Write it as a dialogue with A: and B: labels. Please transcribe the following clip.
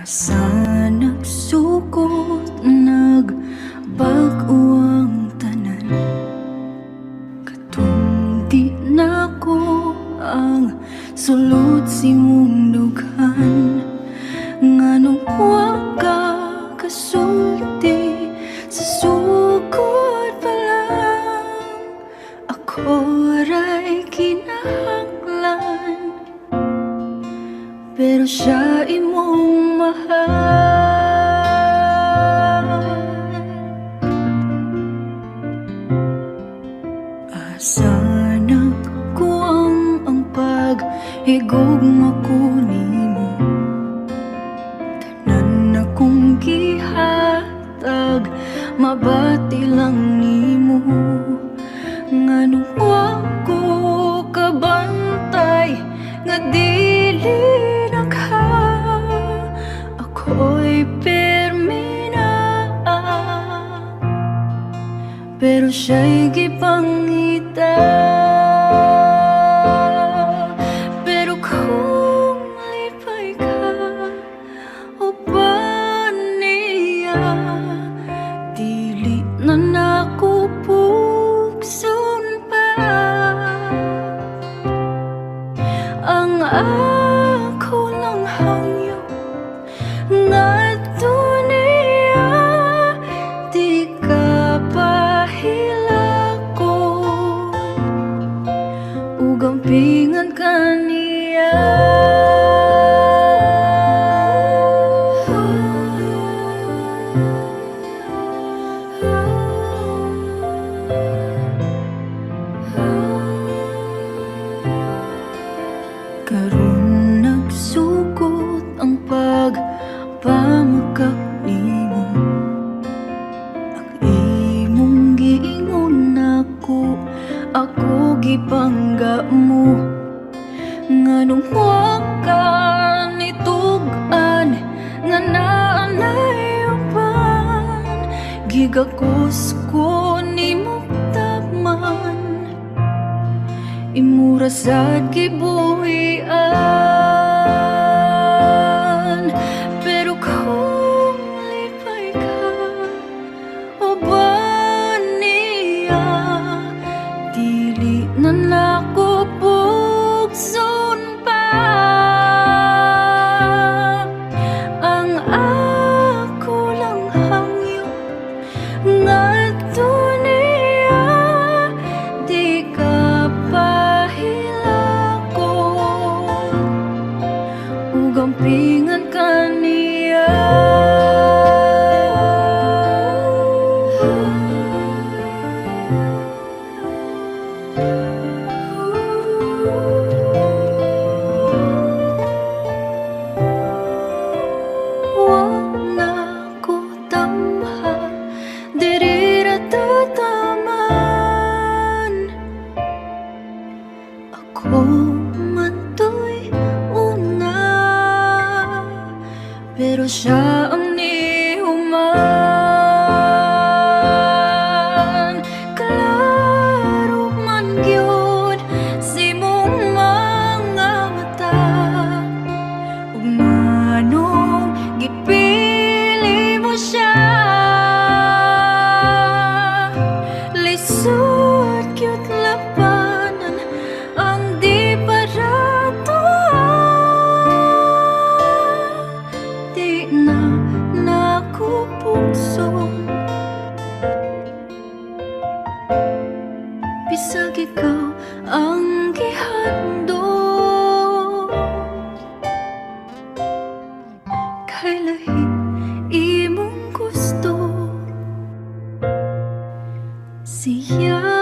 A: Asa nagsukot, nagbag-o ang tanan. Katong di na ko ang sulod si mong dughan. Nganong wa ka kasulti sa sukot pa lang. Ako ray kinahanglan, pero siya imong mahal. Asa nagkuwang ang paghigugma ko nimo. Tanan akong gihatag, mabati lang nimo. Nganong wa ko kabantay nga dili ako'y pirmi na, pero siya'y gipangita. Pero kung lipay ka o ba niya, dili na nako pugson pa ang ako lang hangyo ngadto niya. Di ka pahilakon ug ampingan ka niya. Karon nagsugod ang pagpamakak nimo. Ang imong giingon ako gipangga mo. Nganong wa ka nitug-an nga naanay uban. Gigakos ko nimo taman, imura sad gibuhian. Pero kung lipay ka o ba niya, dili na nako pugson pa ang ako lang hangyo ngadto niya. Di ka gampingan ka niya. Wa na ko tamha, diri ra tataman. Ako pero siya ang nihuman. Klaro man gyud si mong mga mata, ug nganong gipili mo siya. Lisod gyud labanan ang di barato. Na nako pugson bisag ikaw ang gihandom. Kay lahi imong gusto siya.